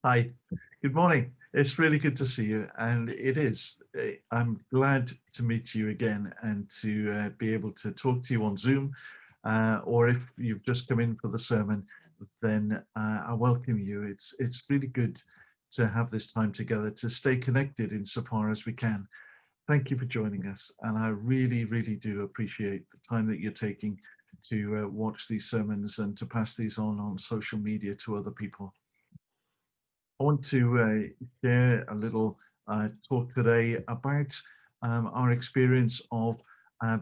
Hi, good morning. It's really good to see you, and it is. I'm glad to meet you again and to be able to talk to you on Zoom, or if you've just come in for the sermon, then I welcome you. It's really good to have this time together to stay connected insofar as we can. Thank you for joining us, and I really, really do appreciate the time that you're taking to watch these sermons and to pass these on social media to other people. I want to share a little talk today about our experience of uh,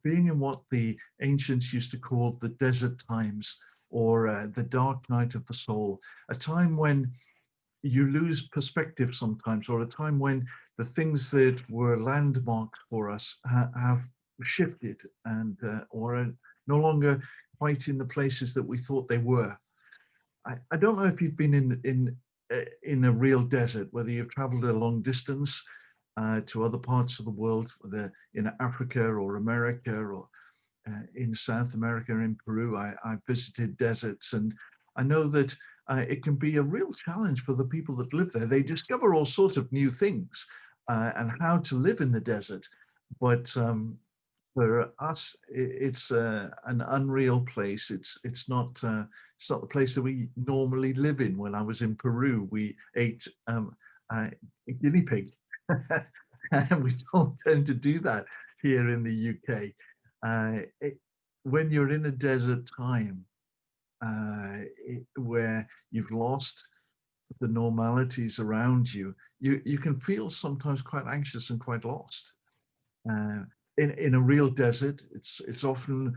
being in what the ancients used to call the desert times, or the dark night of the soul, a time when you lose perspective sometimes, or a time when the things that were landmarks for us have shifted and or are no longer quite in the places that we thought they were. I don't know if you've been in a real desert, whether you've traveled a long distance to other parts of the world, whether in Africa or America or in South America, in Peru. I visited deserts, and I know that it can be a real challenge for the people that live there. They discover all sorts of new things and how to live in the desert, but for us, it's an unreal place. It's not the place that we normally live in. When I was in Peru, we ate a guinea pig, and we don't tend to do that here in the UK. When you're in a desert time where you've lost the normalities around you, you can feel sometimes quite anxious and quite lost. Uh, in a real desert, it's often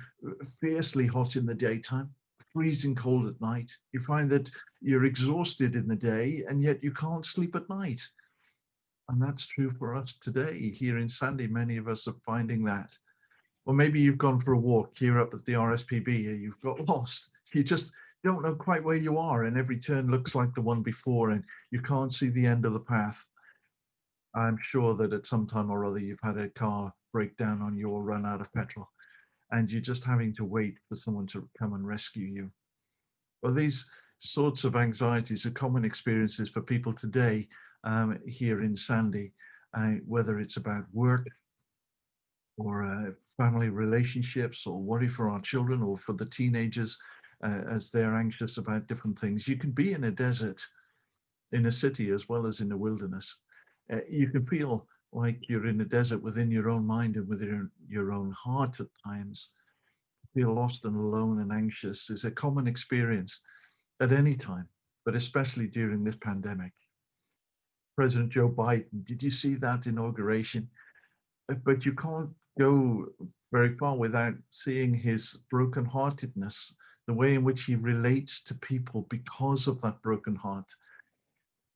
fiercely hot in the daytime, freezing cold at night. You find that you're exhausted in the day, and yet you can't sleep at night. And that's true for us today here in Sandy. Many of us are finding that. Or maybe you've gone for a walk here up at the RSPB, you've got lost. You just don't know quite where you are, and every turn looks like the one before, and you can't see the end of the path. I'm sure that at some time or other you've had a car break down on you or run out of petrol, and you're just having to wait for someone to come and rescue you. Well, these sorts of anxieties are common experiences for people today here in Sandy, whether it's about work or family relationships, or worry for our children, or for the teenagers as they're anxious about different things. You can be in a desert, in a city, as well as in a wilderness. You can feel like you're in a desert within your own mind and within your own heart at times. Feel lost and alone and anxious is a common experience at any time, but especially during this pandemic. President Joe Biden, did you see that inauguration? But you can't go very far without seeing his brokenheartedness, the way in which he relates to people because of that broken heart.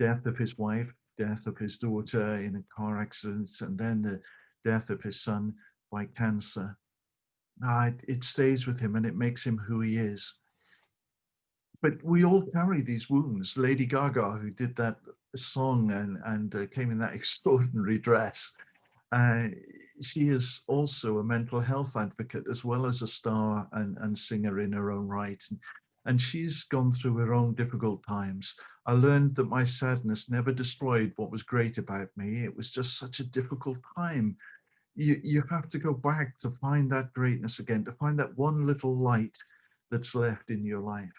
Death of his wife, death of his daughter in a car accident, and then the death of his son by cancer. It stays with him and it makes him who he is. But we all carry these wounds. Lady Gaga, who did that song and came in that extraordinary dress, uh, she is also a mental health advocate as well as a star and singer in her own right. And she's gone through her own difficult times. I learned that my sadness never destroyed what was great about me. It was just such a difficult time. You have to go back to find that greatness again, to find that one little light that's left in your life.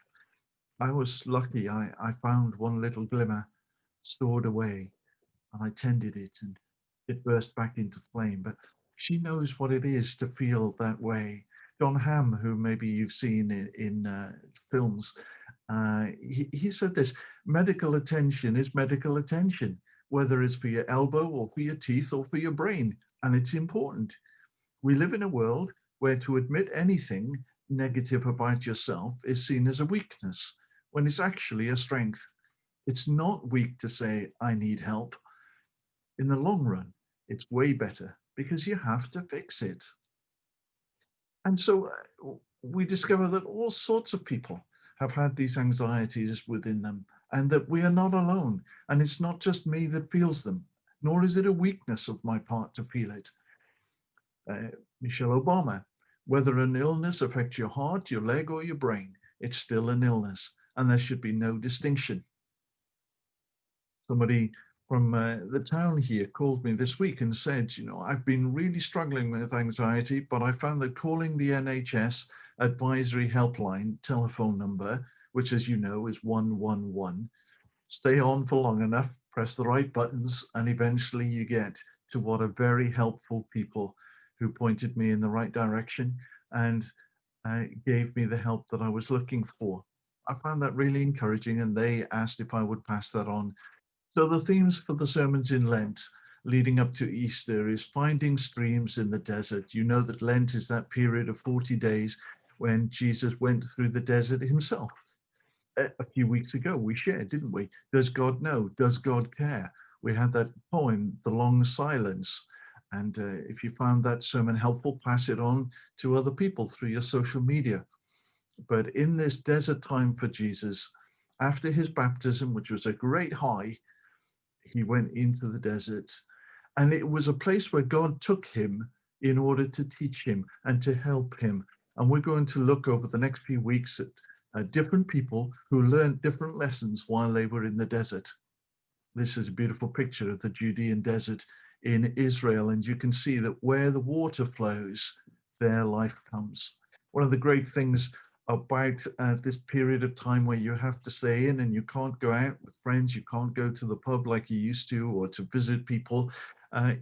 I was lucky. I found one little glimmer stored away, and I tended it, and it burst back into flame. But she knows what it is to feel that way. John Hamm, who maybe you've seen in films, he said this: medical attention is medical attention, whether it's for your elbow or for your teeth or for your brain, and it's important. We live in a world where to admit anything negative about yourself is seen as a weakness, when it's actually a strength. It's not weak to say, I need help. In the long run, it's way better because you have to fix it. And so we discover that all sorts of people have had these anxieties within them, and that we are not alone. And it's not just me that feels them, nor is it a weakness of my part to feel it. Uh, Michelle Obama, whether an illness affects your heart, your leg, or your brain, it's still an illness, and there should be no distinction. Somebody from the town here called me this week and said, I've been really struggling with anxiety, but I found that calling the NHS advisory helpline telephone number, which, as you know, is 111, stay on for long enough, press the right buttons, and eventually you get to what are very helpful people who pointed me in the right direction and gave me the help that I was looking for. I found that really encouraging, and they asked if I would pass that on. So the themes for the sermons in Lent leading up to Easter is finding streams in the desert. You know that Lent is that period of 40 days when Jesus went through the desert himself. A few weeks ago we shared, didn't we? Does God know? Does God care? We had that poem, The Long Silence. And if you found that sermon helpful, pass it on to other people through your social media. But in this desert time for Jesus, after his baptism, which was a great high, he went into the desert. And it was a place where God took him in order to teach him and to help him. And we're going to look over the next few weeks at different people who learned different lessons while they were in the desert. This is a beautiful picture of the Judean desert in Israel. And you can see that where the water flows, there life comes. One of the great things about this period of time where you have to stay in and you can't go out with friends, you can't go to the pub like you used to, or to visit people,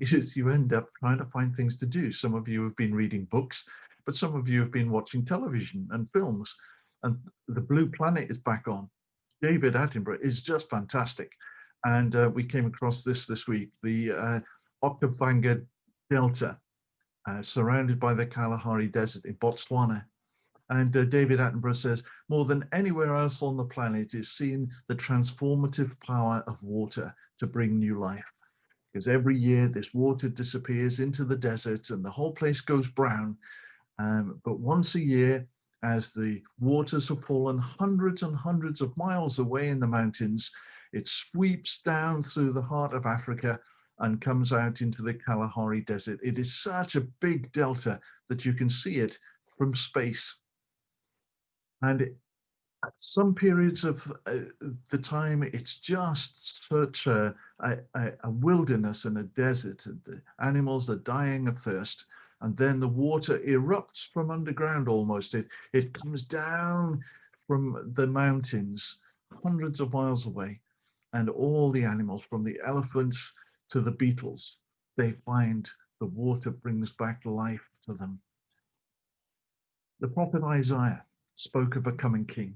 is you end up trying to find things to do. Some of you have been reading books, but some of you have been watching television and films. And The Blue Planet is back on. David Attenborough is just fantastic. And we came across this week, the Okavango Delta, surrounded by the Kalahari Desert in Botswana. And David Attenborough says, more than anywhere else on the planet is seen the transformative power of water to bring new life. Because every year this water disappears into the desert and the whole place goes brown. But once a year, as the waters have fallen hundreds and hundreds of miles away in the mountains, it sweeps down through the heart of Africa and comes out into the Kalahari Desert. It is such a big delta that you can see it from space. And at some periods of the time, it's just such a wilderness and a desert. And the animals are dying of thirst. And then the water erupts from underground almost. It comes down from the mountains hundreds of miles away. And all the animals, from the elephants to the beetles, they find the water brings back life to them. The prophet Isaiah spoke of a coming king.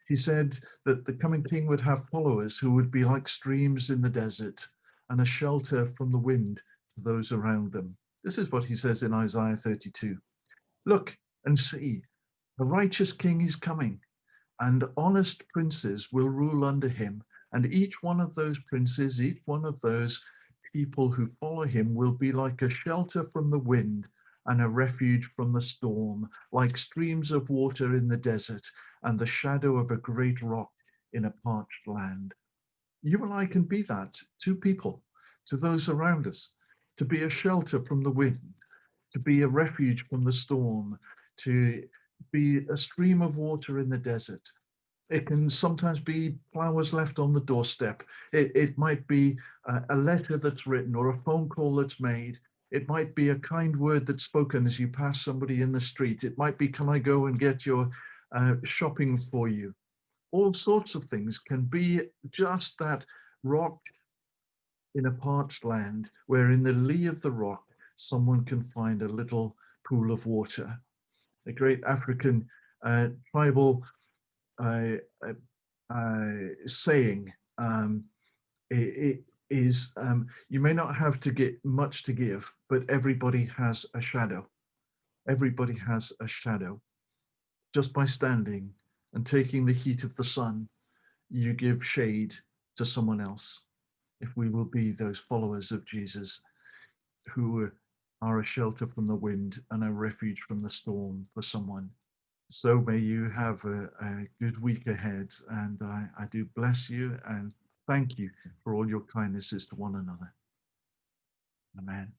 He said that the coming king would have followers who would be like streams in the desert and a shelter from the wind to those around them. This is what he says in Isaiah 32. Look and see, a righteous king is coming, and honest princes will rule under him. And each one of those princes, each one of those people who follow him will be like a shelter from the wind and a refuge from the storm, like streams of water in the desert and the shadow of a great rock in a parched land. You and I can be that to people, to those around us, to be a shelter from the wind, to be a refuge from the storm, to be a stream of water in the desert. It can sometimes be flowers left on the doorstep. It might be a letter that's written or a phone call that's made. It might be a kind word that's spoken as you pass somebody in the street. It might be, can I go and get your shopping for you? All sorts of things can be just that rock in a parched land where in the lee of the rock, someone can find a little pool of water. A great African tribal uh, saying, it is, you may not have to get much to give, but everybody has a shadow. Everybody has a shadow. Just by standing and taking the heat of the sun, you give shade to someone else. If we will be those followers of Jesus who are a shelter from the wind and a refuge from the storm for someone. So may you have a good week ahead, and I do bless you and thank you for all your kindnesses to one another. Amen.